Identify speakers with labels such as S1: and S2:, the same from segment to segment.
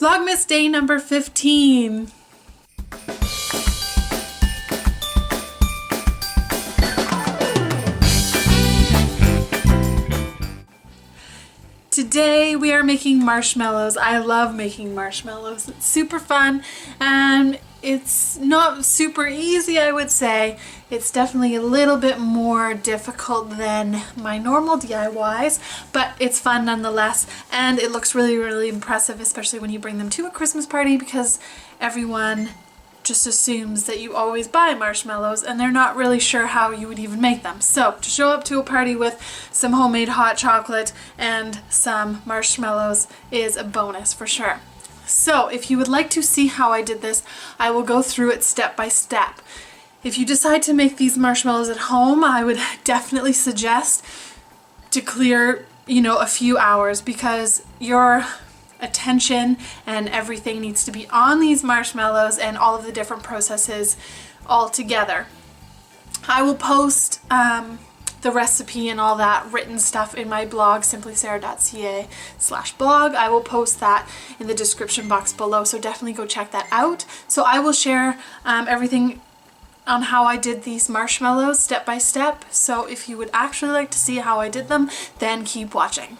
S1: Vlogmas day number 15. Today we are making marshmallows. I love making marshmallows. It's super fun and it's not super easy, I would say. It's definitely a little bit more difficult than my normal DIYs, but it's fun nonetheless, and it looks really, really impressive, especially when you bring them to a Christmas party, because everyone just assumes that you always buy marshmallows and they're not really sure how you would even make them. So to show up to a party with some homemade hot chocolate and some marshmallows is a bonus for sure. So if you would like to see how I did this, I will go through it step by step. If you decide to make these marshmallows at home, I would definitely suggest to clear, a few hours, because your attention and everything needs to be on these marshmallows and all of the different processes all together. I will post the recipe and all that written stuff in my blog, simplysarah.ca/blog. I will post that in the description box below, so definitely go check that out. So I will share everything on how I did these marshmallows step by step. So if you would actually like to see how I did them, then keep watching.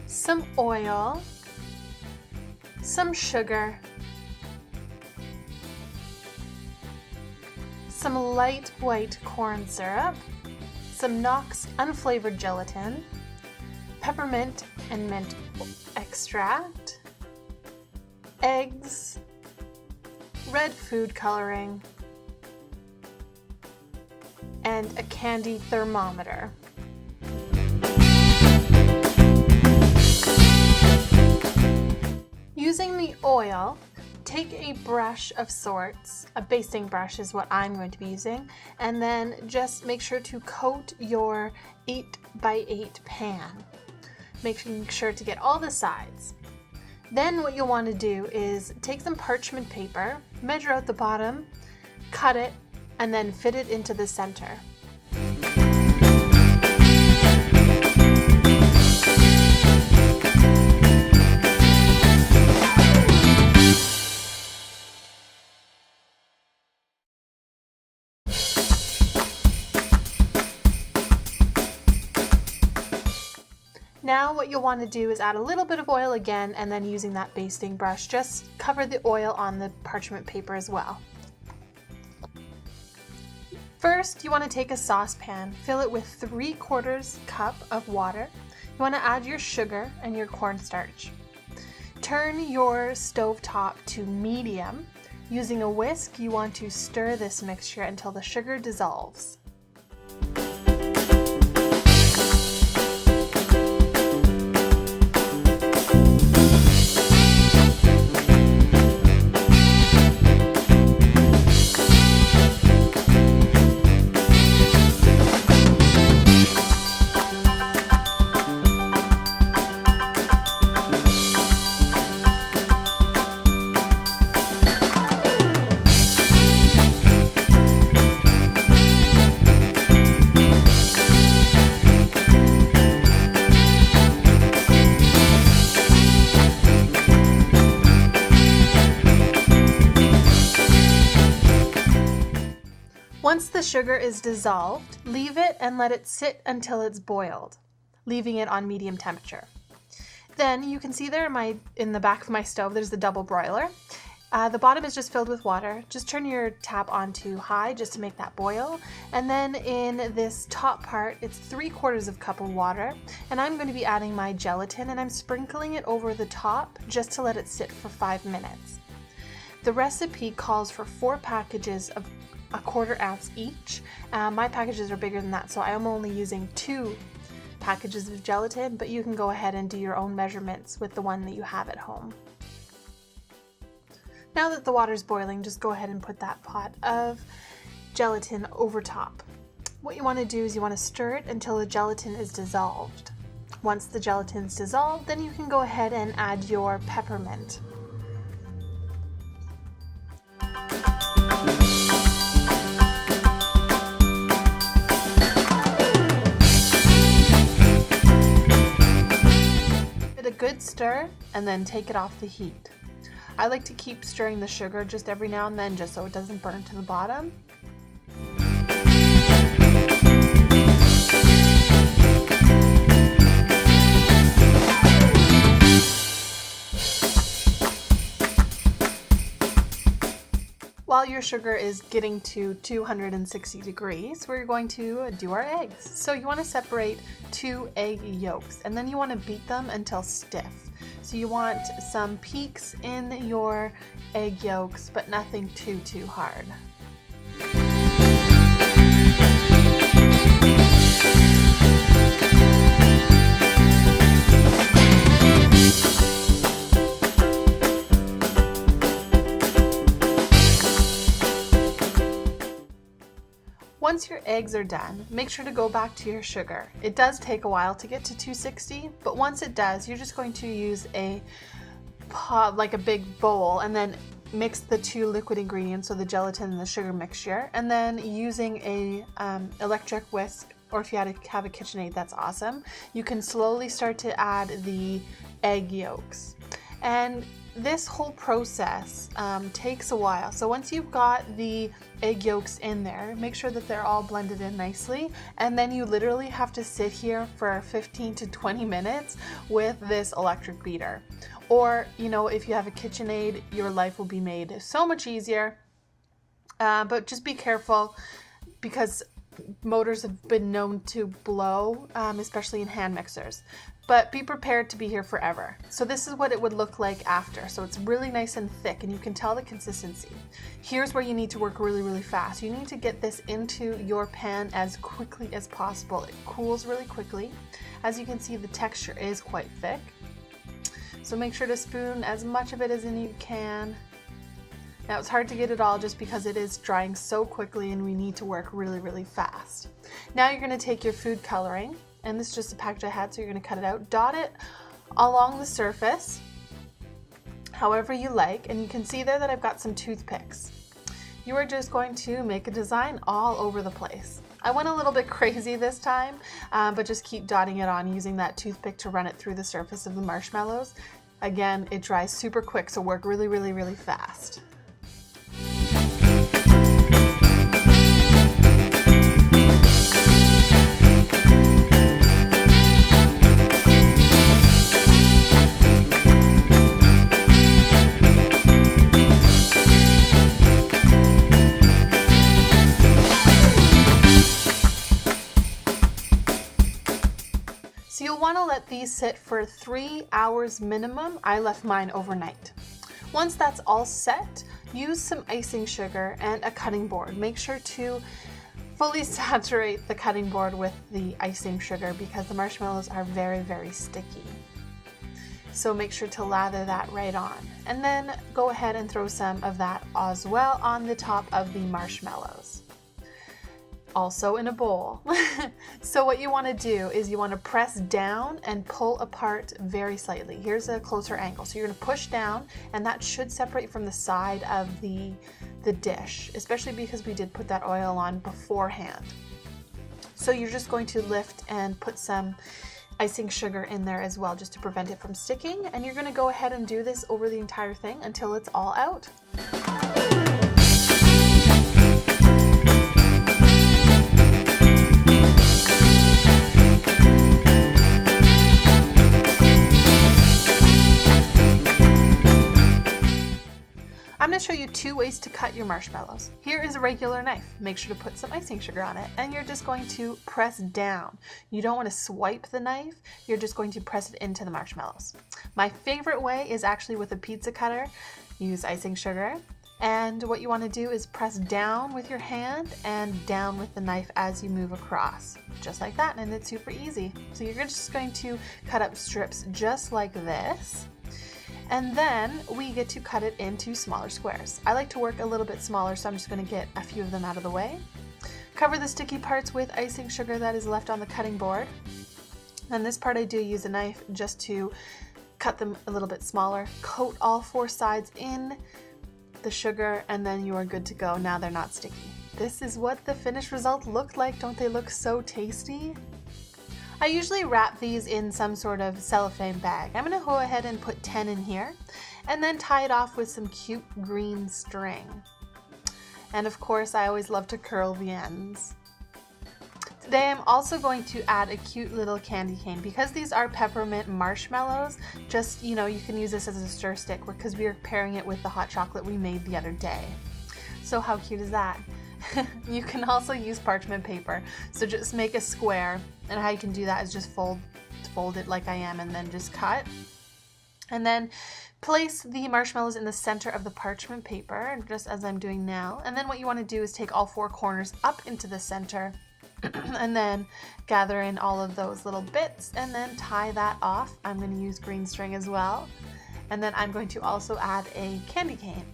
S1: Some oil, some sugar, some light white corn syrup, some Knox unflavored gelatin, peppermint and mint extract, eggs, red food coloring, and a candy thermometer. Using the oil, take a brush of sorts, a basting brush is what I'm going to be using, and then just make sure to coat your 8x8 pan, making sure to get all the sides. Then what you'll want to do is take some parchment paper, measure out the bottom, cut it, and then fit it into the center. Now what you'll want to do is add a little bit of oil again, and then using that basting brush, just cover the oil on the parchment paper as well. First, you want to take a saucepan, fill it with 3/4 cup of water. You want to add your sugar and your cornstarch. Turn your stovetop to medium. Using a whisk, you want to stir this mixture until the sugar dissolves. Once the sugar is dissolved, leave it and let it sit until it's boiled, leaving it on medium temperature. Then you can see there in the back of my stove, there's the double broiler. The bottom is just filled with water. Just turn your tap on to high just to make that boil. And then in this top part, it's 3/4 cup of water. And I'm going to be adding my gelatin, and I'm sprinkling it over the top just to let it sit for 5 minutes. The recipe calls for 4 packages of 1/4 ounce each. My packages are bigger than that, so I'm only using 2 packages of gelatin, but you can go ahead and do your own measurements with the one that you have at home. Now that the water's boiling, just go ahead and put that pot of gelatin over top. What you want to do is you want to stir it until the gelatin is dissolved. Once the gelatin's dissolved, then you can go ahead and add your peppermint. good stir and then take it off the heat. I like to keep stirring the sugar just every now and then just so it doesn't burn to the bottom. While your sugar is getting to 260 degrees, we're going to do our eggs. So you want to separate 2 egg yolks and then you want to beat them until stiff. So you want some peaks in your egg yolks, but nothing too hard. Once your eggs are done, make sure to go back to your sugar. It does take a while to get to 260, but once it does, you're just going to use a pot, like a big bowl, and then mix the 2 liquid ingredients, so the gelatin and the sugar mixture, and then using a electric whisk, or if you have a KitchenAid, that's awesome. You can slowly start to add the egg yolks. And this whole process takes a while. So once you've got the egg yolks in there, make sure that they're all blended in nicely. And then you literally have to sit here for 15 to 20 minutes with this electric beater. Or, you know, if you have a KitchenAid, your life will be made so much easier. But just be careful because motors have been known to blow, especially in hand mixers. But be prepared to be here forever. So this is what it would look like after. So it's really nice and thick and you can tell the consistency. Here's where you need to work really fast. You need to get this into your pan as quickly as possible. It cools really quickly. As you can see, the texture is quite thick. So make sure to spoon as much of it as you can. Now it's hard to get it all just because it is drying so quickly and we need to work really fast. Now you're going to take your food coloring, and this is just a package I had, so you're going to cut it out, dot it along the surface however you like, and you can see there that I've got some toothpicks. You are just going to make a design all over the place. I went a little bit crazy this time, but just keep dotting it on using that toothpick to run it through the surface of the marshmallows. Again, it dries super quick, so work really fast. So you'll want to let these sit for 3 hours minimum. I left mine overnight. Once that's all set, use some icing sugar and a cutting board. Make sure to fully saturate the cutting board with the icing sugar because the marshmallows are very sticky. So make sure to lather that right on. And then go ahead and throw some of that as well on the top of the marshmallows. Also in a bowl. So what you want to do is you want to press down and pull apart very slightly. Here's a closer angle. So you're going to push down and that should separate from the side of the dish, especially because we did put that oil on beforehand. So you're just going to lift and put some icing sugar in there as well just to prevent it from sticking, and you're going to go ahead and do this over the entire thing until it's all out. I'm going to show you 2 ways to cut your marshmallows. Here is a regular knife. Make sure to put some icing sugar on it, and you're just going to press down. You don't want to swipe the knife, you're just going to press it into the marshmallows. My favorite way is actually with a pizza cutter. Use icing sugar, and what you want to do is press down with your hand and down with the knife as you move across. Just like that, and it's super easy. So you're just going to cut up strips just like this. And then we get to cut it into smaller squares. I like to work a little bit smaller, so I'm just going to get a few of them out of the way. Cover the sticky parts with icing sugar that is left on the cutting board. And this part I do use a knife just to cut them a little bit smaller. Coat all 4 sides in the sugar and then you are good to go. Now they're not sticky. This is what the finished result looked like. Don't they look so tasty? I usually wrap these in some sort of cellophane bag. I'm going to go ahead and put 10 in here and then tie it off with some cute green string. And of course, I always love to curl the ends. Today I'm also going to add a cute little candy cane. Because these are peppermint marshmallows, just, you can use this as a stir stick because we are pairing it with the hot chocolate we made the other day. So how cute is that? You can also use parchment paper. So just make a square, and how you can do that is just fold it like I am and then just cut. And then place the marshmallows in the center of the parchment paper, just as I'm doing now. And then what you want to do is take all 4 corners up into the center and then gather in all of those little bits and then tie that off. I'm going to use green string as well. And then I'm going to also add a candy cane.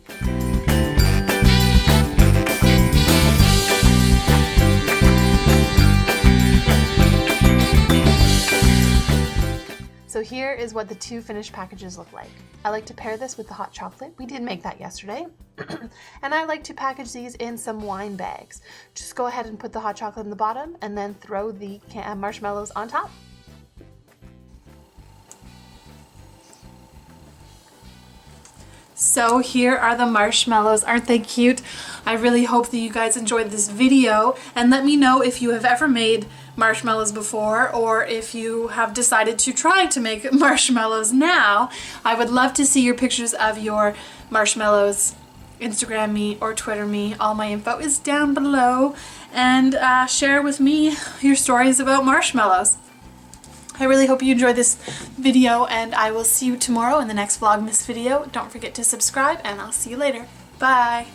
S1: So here is what the 2 finished packages look like. I like to pair this with the hot chocolate. We did make that yesterday. And I like to package these in some wine bags. Just go ahead and put the hot chocolate in the bottom and then throw the marshmallows on top. So here are the marshmallows. Aren't they cute? I really hope that you guys enjoyed this video, and let me know if you have ever made marshmallows before or if you have decided to try to make marshmallows now. I would love to see your pictures of your marshmallows. Instagram me or Twitter me. All my info is down below, and share with me your stories about marshmallows. I really hope you enjoyed this video, and I will see you tomorrow in the next Vlogmas video. Don't forget to subscribe, and I'll see you later. Bye!